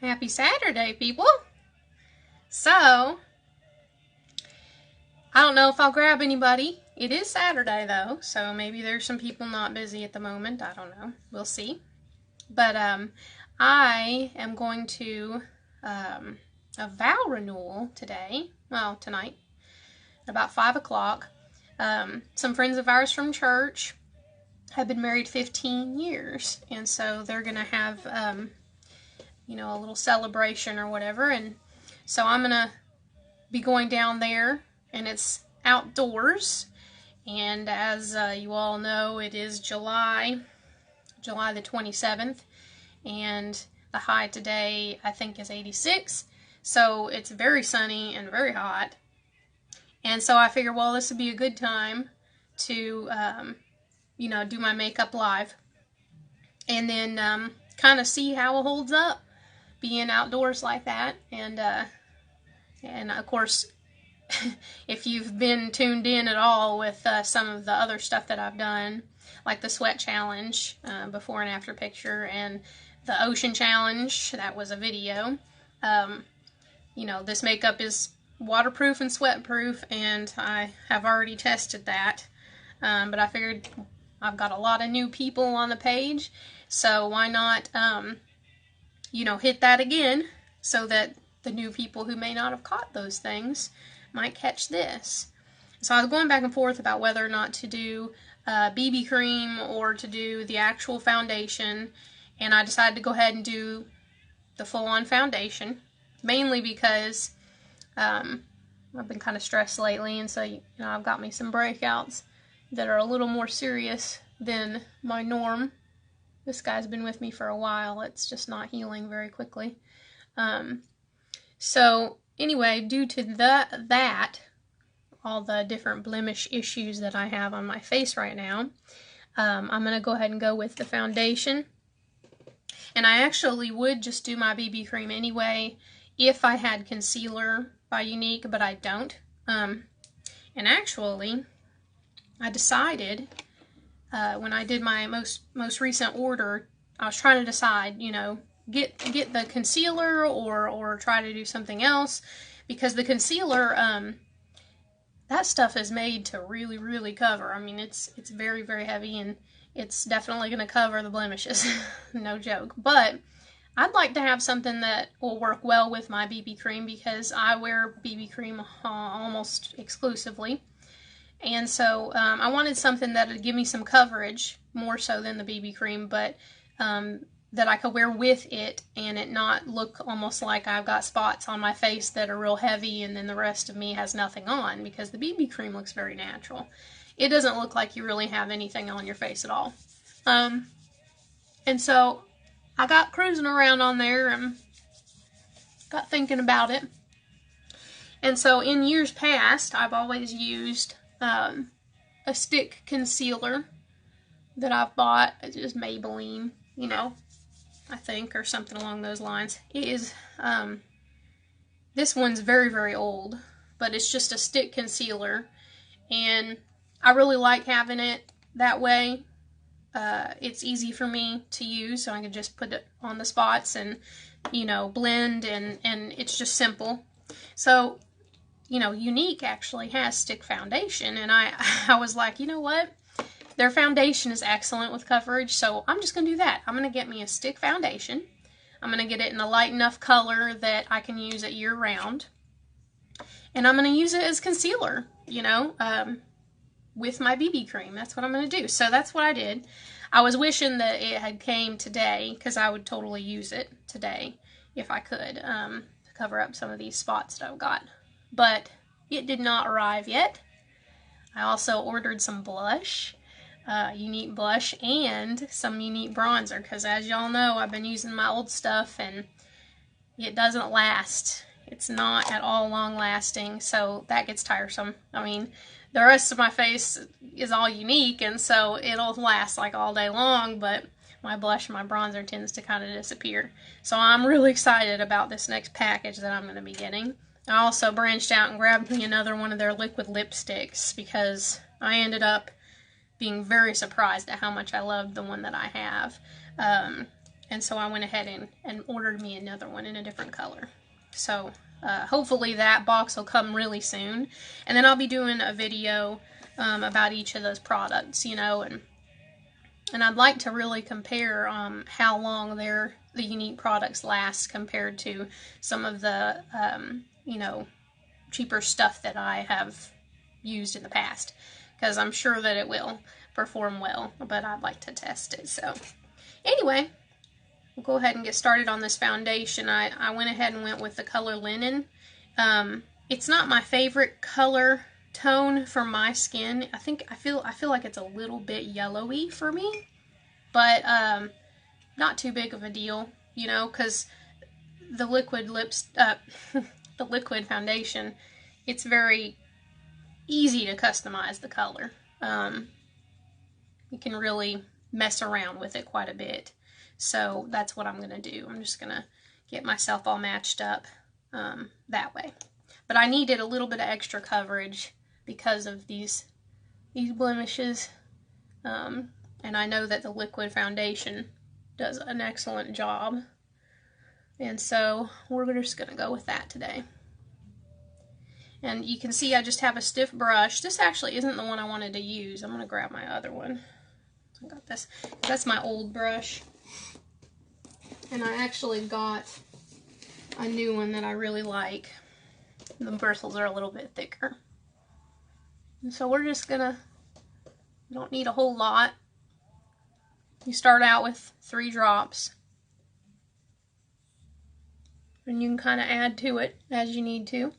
Happy Saturday, people. So, I don't know if I'll grab anybody. It is Saturday, though, so maybe there's some people not busy at the moment. I don't know. We'll see. But I am going to a vow renewal today. Well, tonight, about 5 o'clock. Some friends of ours from church have been married 15 years, and so they're going to have, a little celebration or whatever, and so I'm going to be going down there, and it's outdoors, and as you all know, it is July the 27th, and the high today, I think, is 86, so it's very sunny and very hot, and so I figured, well, this would be a good time to, do my makeup live, and then kind of see how it holds up, being outdoors like that, and of course, if you've been tuned in at all with some of the other stuff that I've done, like the sweat challenge, before and after picture, and the ocean challenge, that was a video, this makeup is waterproof and sweat-proof, and I have already tested that, but I figured I've got a lot of new people on the page, so why not, hit that again, so that the new people who may not have caught those things might catch this. So I was going back and forth about whether or not to do BB cream or to do the actual foundation, and I decided to go ahead and do the full-on foundation, mainly because I've been kind of stressed lately, and so I've got me some breakouts that are a little more serious than my norm. This guy's been with me for a while. It's just not healing very quickly. So anyway, due to that, all the different blemish issues that I have on my face right now, I'm going to go ahead and go with the foundation. And I actually would just do my BB cream anyway if I had concealer by Younique, but I don't. And actually, I decided when I did my most recent order, I was trying to decide, get the concealer or try to do something else, because the concealer, that stuff is made to really, really cover. I mean, it's very, very heavy, and it's definitely going to cover the blemishes. No joke. But I'd like to have something that will work well with my BB cream, because I wear BB cream almost exclusively. And so I wanted something that would give me some coverage, more so than the BB cream, but that I could wear with it and it not look almost like I've got spots on my face that are real heavy and then the rest of me has nothing on, because the BB cream looks very natural. It doesn't look like you really have anything on your face at all. And so I got cruising around on there and got thinking about it. And so in years past, I've always used a stick concealer that I've bought. It's just Maybelline, I think, or something along those lines. It is, this one's very, very old, but it's just a stick concealer, and I really like having it that way. It's easy for me to use, so I can just put it on the spots and, blend, and it's just simple. So, Younique actually has stick foundation, and I was like, you know what? Their foundation is excellent with coverage, so I'm just going to do that. I'm going to get me a stick foundation. I'm going to get it in a light enough color that I can use it year-round. And I'm going to use it as concealer, with my BB cream. That's what I'm going to do. So that's what I did. I was wishing that it had came today, because I would totally use it today if I could, to cover up some of these spots that I've got. But it did not arrive yet. I also ordered some blush. Younique blush and some Younique bronzer, because as y'all know, I've been using my old stuff and it doesn't last. It's not at all long lasting, so that gets tiresome. I mean, the rest of my face is all Younique, and so it'll last like all day long, but my blush and my bronzer tends to kind of disappear. So I'm really excited about this next package that I'm going to be getting. I also branched out and grabbed me another one of their liquid lipsticks, because I ended up being very surprised at how much I loved the one that I have. And so I went ahead and ordered me another one in a different color. So hopefully that box will come really soon. And then I'll be doing a video about each of those products, you know, and I'd like to really compare how long the Younique products last compared to some of the, you know, cheaper stuff that I have used in the past. Because I'm sure that it will perform well, but I'd like to test it. So anyway, we'll go ahead and get started on this foundation. I went ahead and went with the color Linen. It's not my favorite color tone for my skin. I feel like it's a little bit yellowy for me, but not too big of a deal, you know, because the liquid the liquid foundation, it's very easy to customize the color. You can really mess around with it quite a bit. So that's what I'm going to do. I'm just going to get myself all matched up that way. But I needed a little bit of extra coverage because of these blemishes. And I know that the liquid foundation does an excellent job. And so we're just going to go with that today. And you can see I just have a stiff brush. This actually isn't the one I wanted to use. I'm going to grab my other one. I got this. That's my old brush. And I actually got a new one that I really like. The bristles are a little bit thicker. And so we're just going to, you don't need a whole lot. You start out with 3 drops. And you can kind of add to it as you need to.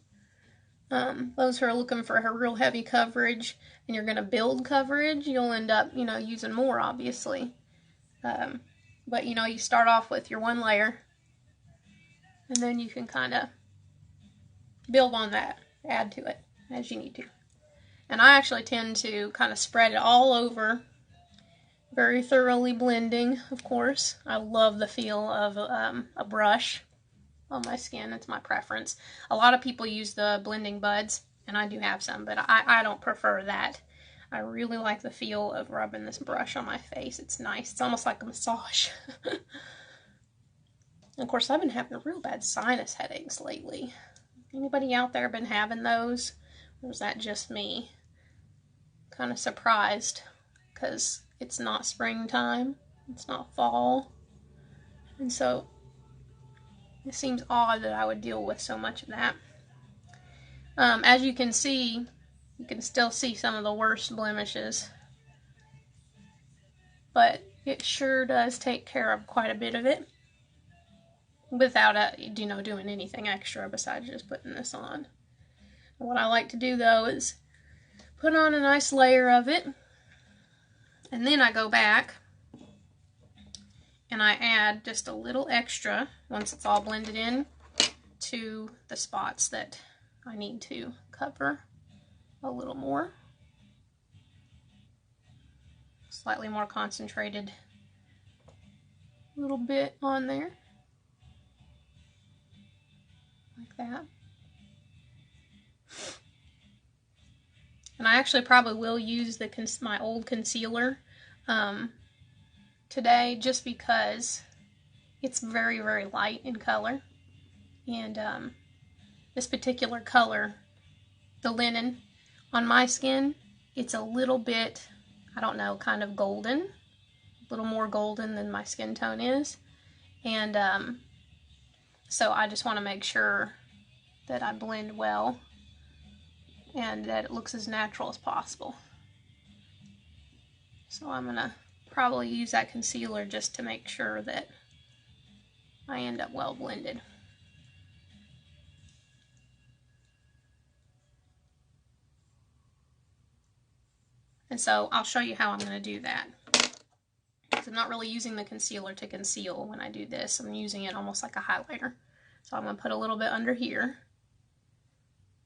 Those who are looking for a real heavy coverage and you're going to build coverage, you'll end up, you know, using more, obviously. But, you know, you start off with your 1 layer and then you can kind of build on that, add to it as you need to. And I actually tend to kind of spread it all over, very thoroughly blending, of course. I love the feel of a brush on my skin. It's my preference. A lot of people use the blending buds, and I do have some, but I don't prefer that. I really like the feel of rubbing this brush on my face. It's nice. It's almost like a massage. Of course, I've been having real bad sinus headaches lately. Anybody out there been having those? Or is that just me? Kind of surprised because it's not springtime. It's not fall. And so it seems odd that I would deal with so much of that. As you can see, you can still see some of the worst blemishes. But it sure does take care of quite a bit of it. Without, you know, doing anything extra besides just putting this on. And what I like to do, though, is put on a nice layer of it. And then I go back and I add just a little extra, once it's all blended in, to the spots that I need to cover a little more. Slightly more concentrated little bit on there. Like that. And I actually probably will use my old concealer today, just because it's very, very light in color. And this particular color, the Linen, on my skin, it's a little bit, I don't know, kind of golden. A little more golden than my skin tone is. And so I just want to make sure that I blend well and that it looks as natural as possible. So I'm going to probably use that concealer just to make sure that I end up well blended. And so I'll show you how I'm going to do that. So I'm not really using the concealer to conceal when I do this. I'm using it almost like a highlighter. So I'm going to put a little bit under here,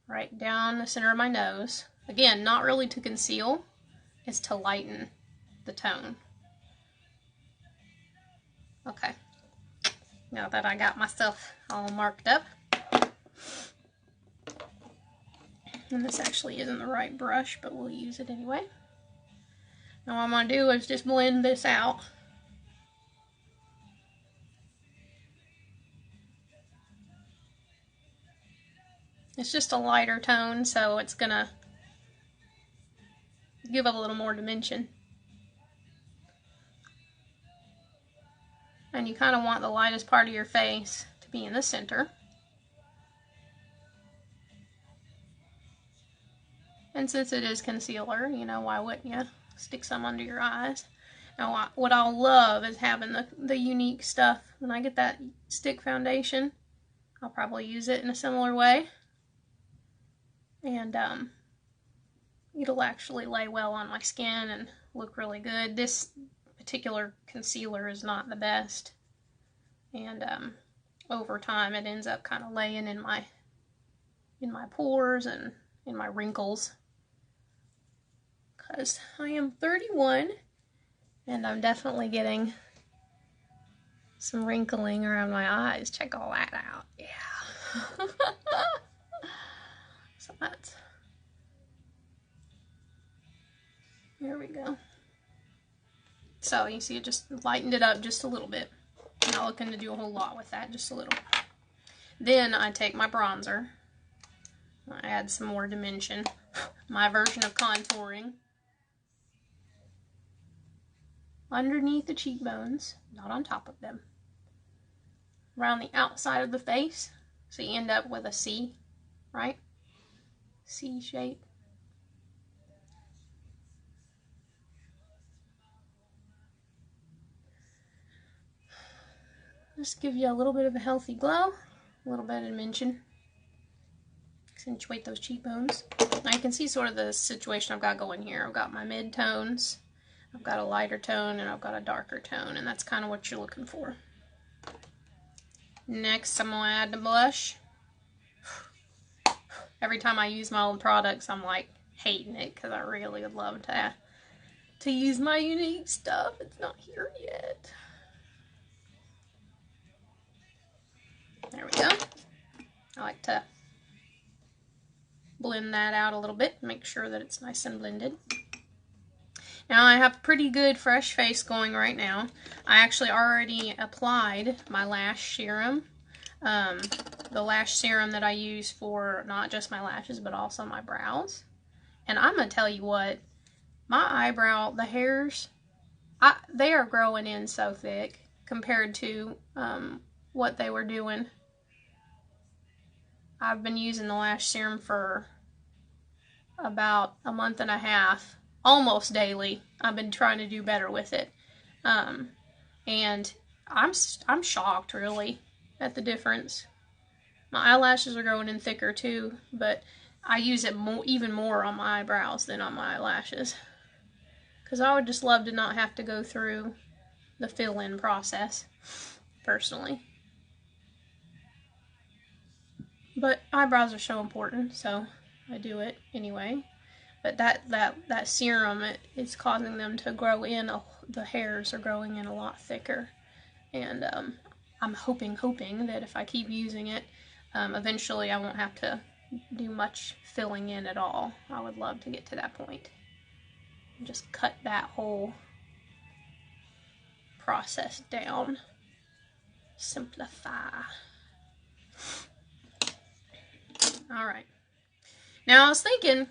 right down the center of my nose. Again, not really to conceal, it's to lighten the tone. Okay, now that I got myself all marked up, and this actually isn't the right brush, but we'll use it anyway. Now what I'm going to do is just blend this out. It's just a lighter tone, so it's gonna give it a little more dimension. And you kind of want the lightest part of your face to be in the center. And since it is concealer, you know, why wouldn't you stick some under your eyes? Now, what I'll love is having the unique stuff. When I get that stick foundation, I'll probably use it in a similar way. And it'll actually lay well on my skin and look really good. This particular concealer is not the best. And over time, it ends up kind of laying in my pores and in my wrinkles. Because I am 31 and I'm definitely getting some wrinkling around my eyes. Check all that out. Yeah. So that's, there we go. So you see it just lightened it up just a little bit. I'm not looking to do a whole lot with that, just a little. Then I take my bronzer. I add some more dimension. My version of contouring. Underneath the cheekbones, not on top of them. Around the outside of the face, so you end up with a C, right? C shape. Just give you a little bit of a healthy glow, a little bit of dimension. Accentuate those cheekbones. Now you can see sort of the situation I've got going here. I've got my mid-tones, I've got a lighter tone, and I've got a darker tone, and that's kind of what you're looking for. Next, I'm going to add the blush. Every time I use my old products, I'm like hating it because I really would love to use my unique stuff. It's not here yet. There we go. I like to blend that out a little bit, make sure that it's nice and blended. Now I have a pretty good fresh face going right now. I actually already applied my lash serum. The lash serum that I use for not just my lashes but also my brows. And I'm going to tell you what, my eyebrow, the hairs, they are growing in so thick compared to what they were doing. I've been using the lash serum for about a month and a half, almost daily. I've been trying to do better with it. And I'm shocked really at the difference. My eyelashes are growing in thicker too, but I use it even more on my eyebrows than on my eyelashes. Because I would just love to not have to go through the fill-in process, personally. But eyebrows are so important, so I do it anyway. But that serum, it's causing them to grow in, the hairs are growing in a lot thicker. And I'm hoping that if I keep using it, eventually I won't have to do much filling in at all. I would love to get to that point. Just cut that whole process down. Simplify. Alright. Now I was thinking,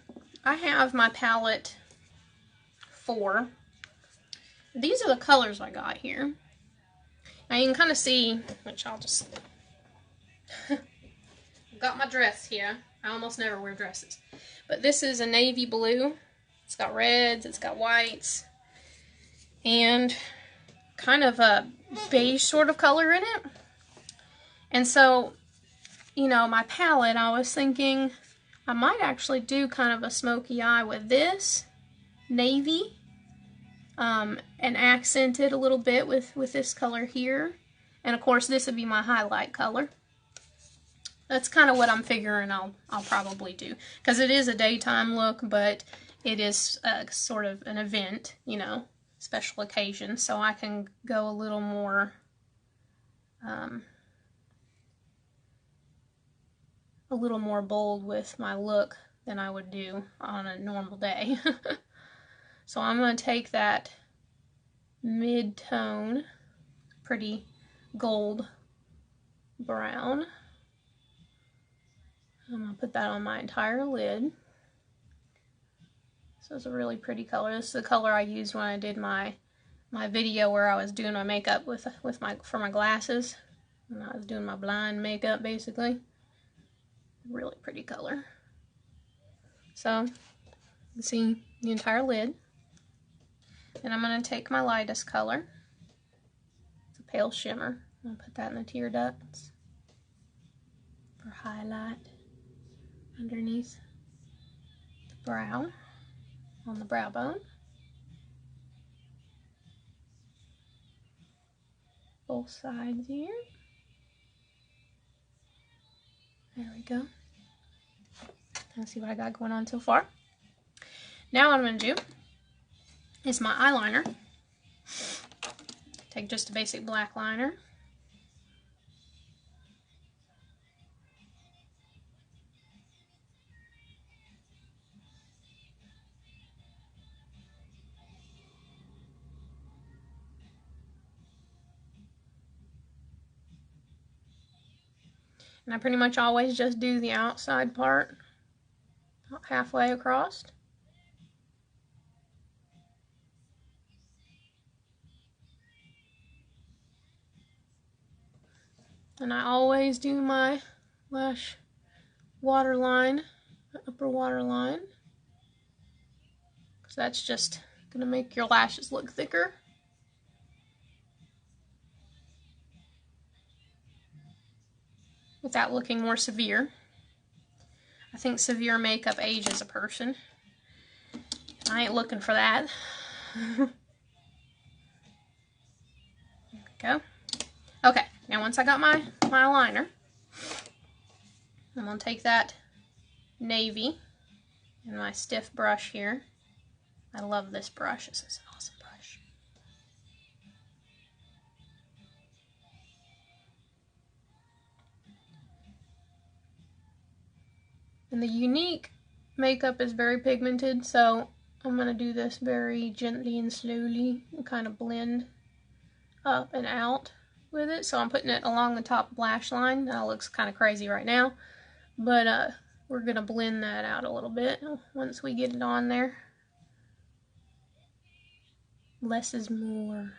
I have my palette 4. These are the colors I got here. Now you can kind of see, which I'll just... I've got my dress here. I almost never wear dresses. But this is a navy blue. It's got reds, it's got whites, and kind of a beige sort of color in it. And so, you know, my palette, I was thinking I might actually do kind of a smoky eye with this navy, and accent it a little bit with this color here. And of course this would be my highlight color. That's kind of what I'm figuring I'll probably do, because it is a daytime look, but it is sort of an event, you know, special occasion, so I can go a little more bold with my look than I would do on a normal day. So I'm going to take that mid-tone, pretty gold brown. I'm going to put that on my entire lid. So it's a really pretty color. This is the color I used when I did my video where I was doing my makeup for my glasses. And I was doing my blind makeup basically. Really pretty color. So you can see the entire lid. And I'm going to take my lightest color. It's a pale shimmer. I'm going to put that in the tear ducts for highlight underneath the brow, on the brow bone. Both sides here. There we go. Let's see what I got going on so far. Now what I'm going to do is my eyeliner. Take just a basic black liner. And I pretty much always just do the outside part, about halfway across. And I always do my lash waterline, the upper waterline, because that's just going to make your lashes look thicker. Without looking more severe. I think severe makeup ages a person. I ain't looking for that. There we go. Okay, now once I got my liner, I'm going to take that navy and my stiff brush here. I love this brush. This is an awesome brush. And the Younique makeup is very pigmented, so I'm going to do this very gently and slowly and kind of blend up and out with it. So I'm putting it along the top lash line. That looks kind of crazy right now, but we're going to blend that out a little bit once we get it on there. Less is more.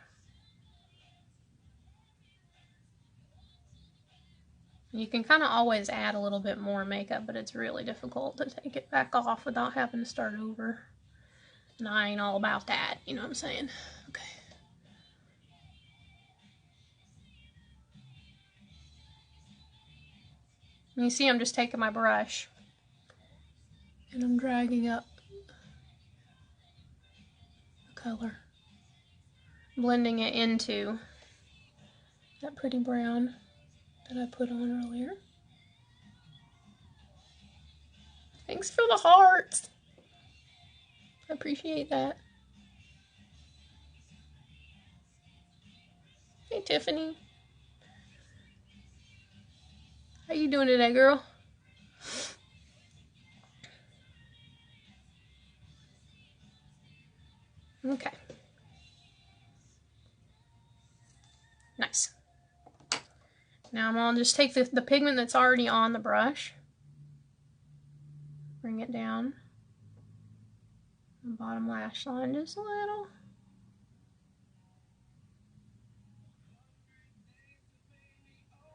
You can kind of always add a little bit more makeup, but it's really difficult to take it back off without having to start over. And I ain't all about that, you know what I'm saying? Okay. And you see I'm just taking my brush and I'm dragging up the color, blending it into that pretty brown that I put on earlier. Thanks for the hearts. I appreciate that. Hey, Tiffany. How you doing today, girl? Okay. Nice. Now I'm going to just take the pigment that's already on the brush, bring it down the bottom lash line just a little.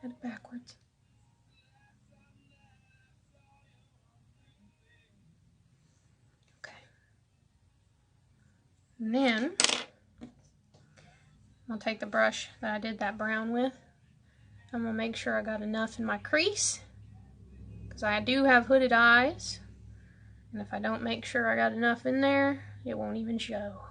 Head backwards. Okay. And then I'll take the brush that I did that brown with. I'm going to make sure I got enough in my crease, because I do have hooded eyes, and if I don't make sure I got enough in there, it won't even show.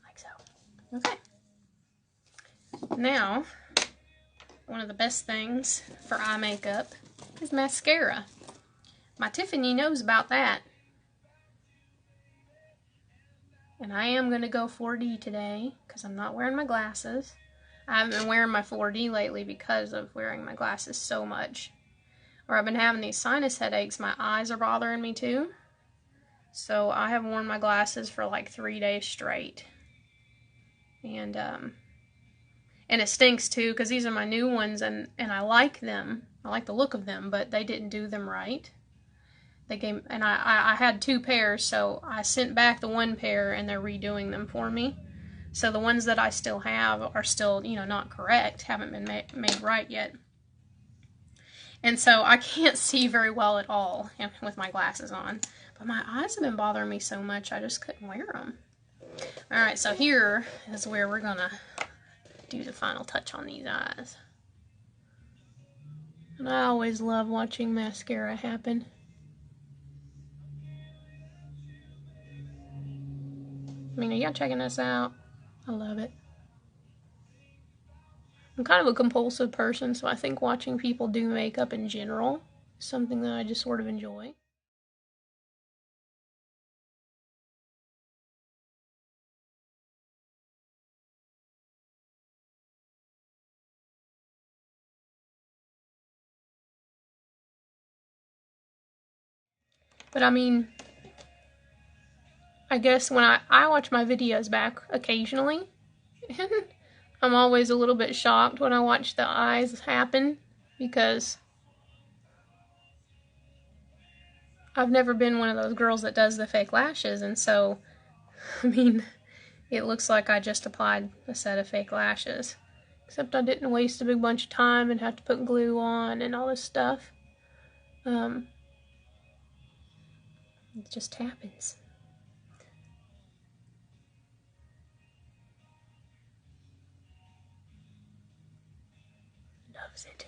Like so. Okay. Now, one of the best things for eye makeup is mascara. My Tiffany knows about that. And I am going to go 4D today because I'm not wearing my glasses. I haven't been wearing my 4D lately because of wearing my glasses so much. Or I've been having these sinus headaches. My eyes are bothering me too. So I have worn my glasses for like 3 days straight. And it stinks too, because these are my new ones, and I like them. I like the look of them, but they didn't do them right. They gave, and I had 2 pairs, so I sent back the 1 pair, and they're redoing them for me. So the ones that I still have are still, you know, not correct, haven't been made right yet. And so I can't see very well at all with my glasses on. But my eyes have been bothering me so much, I just couldn't wear them. Alright, so here is where we're going to do the final touch on these eyes. And I always love watching mascara happen. I mean, are y'all checking this out? I love it. I'm kind of a compulsive person, so I think watching people do makeup in general is something that I just sort of enjoy. But I mean, I guess when I watch my videos back occasionally, and I'm always a little bit shocked when I watch the eyes happen, because I've never been one of those girls that does the fake lashes, and so, I mean, it looks like I just applied a set of fake lashes. Except I didn't waste a big bunch of time and have to put glue on and all this stuff. It just happens. Loves it.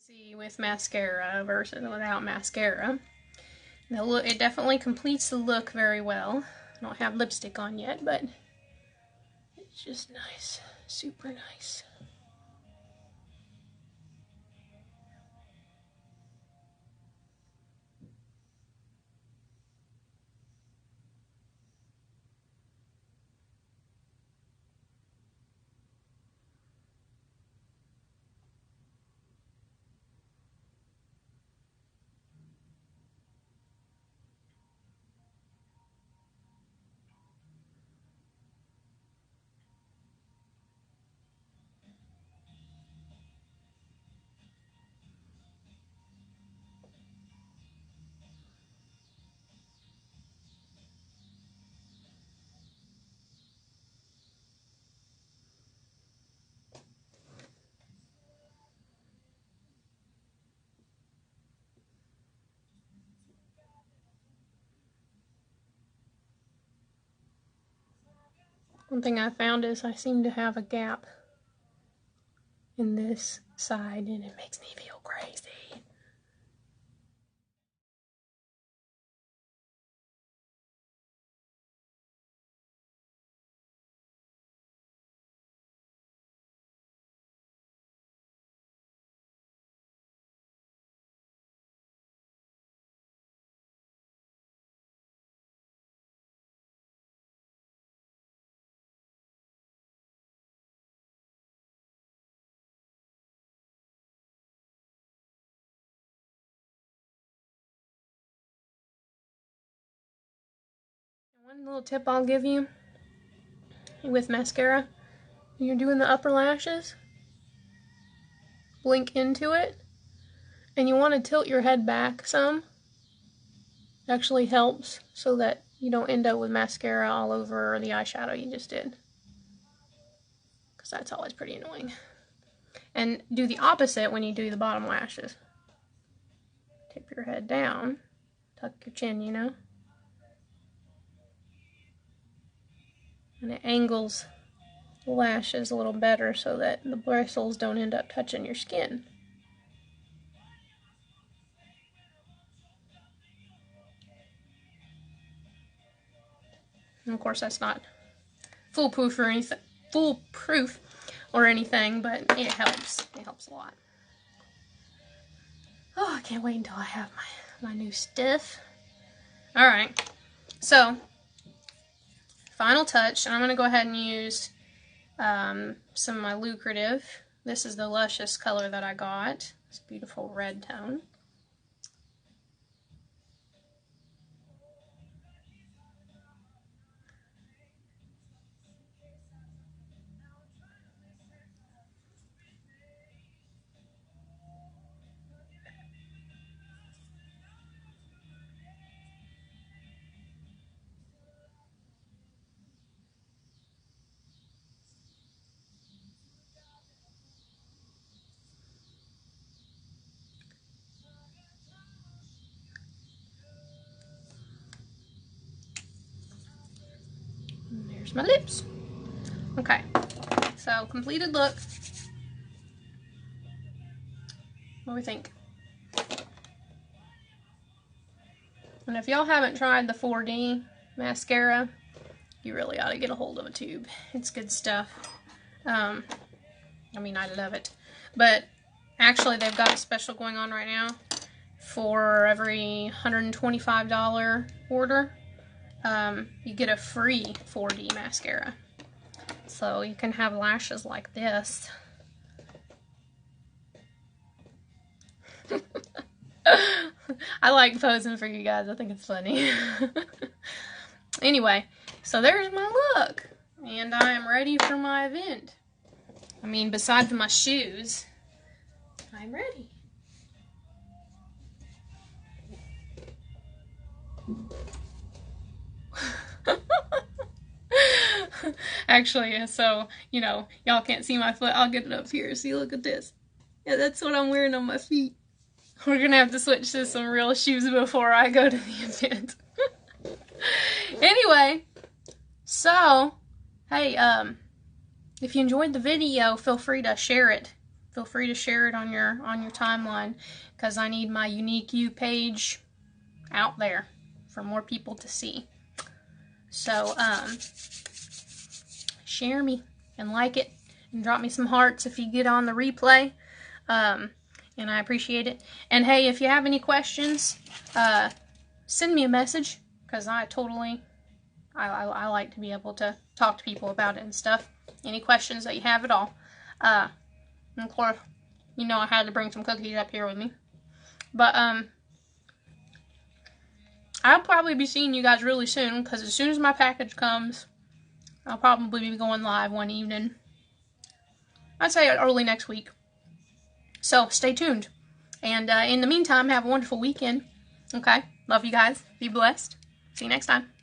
See with mascara versus without mascara. The look, it definitely completes the look very well. I don't have lipstick on yet, but it's just nice, super nice. One thing I found is I seem to have a gap in this side, and it makes me feel crazy. One little tip I'll give you with mascara, when you're doing the upper lashes, blink into it, and you want to tilt your head back some. It actually helps so that you don't end up with mascara all over the eyeshadow you just did, because that's always pretty annoying. And do the opposite when you do the bottom lashes. Tip your head down, tuck your chin, you know, and it angles the lashes a little better so that the bristles don't end up touching your skin. And of course, that's not foolproof or anything, or anything, but it helps. It helps a lot. Oh, I can't wait until I have my new stuff. Alright, so final touch, and I'm going to go ahead and use some of my Lucrative. This is the Luscious color that I got. It's a beautiful red tone. There's my lips. Okay, so completed look. What do we think? And if y'all haven't tried the 4D mascara, you really ought to get a hold of a tube. It's good stuff. I mean, I love it. But actually, they've got a special going on right now. For every $125 order, you get a free 4D mascara. So you can have lashes like this. I like posing for you guys. I think it's funny. Anyway, so there's my look. And I am ready for my event. I mean, besides my shoes, I'm ready. Actually, so, you know, y'all can't see my foot. I'll get it up here. See, look at this. Yeah, that's what I'm wearing on my feet. We're gonna have to switch to some real shoes before I go to the event. Anyway, so, hey, if you enjoyed the video, feel free to share it. Feel free to share it on your timeline, because I need my Unique You page out there for more people to see. So, share me and like it and drop me some hearts if you get on the replay. And I appreciate it. And hey, if you have any questions, send me a message, because I like to be able to talk to people about it and stuff. Any questions that you have at all. And of course, you know I had to bring some cookies up here with me. But, I'll probably be seeing you guys really soon, because as soon as my package comes, I'll probably be going live one evening. I'd say early next week. So, stay tuned. And in the meantime, have a wonderful weekend. Okay? Love you guys. Be blessed. See you next time.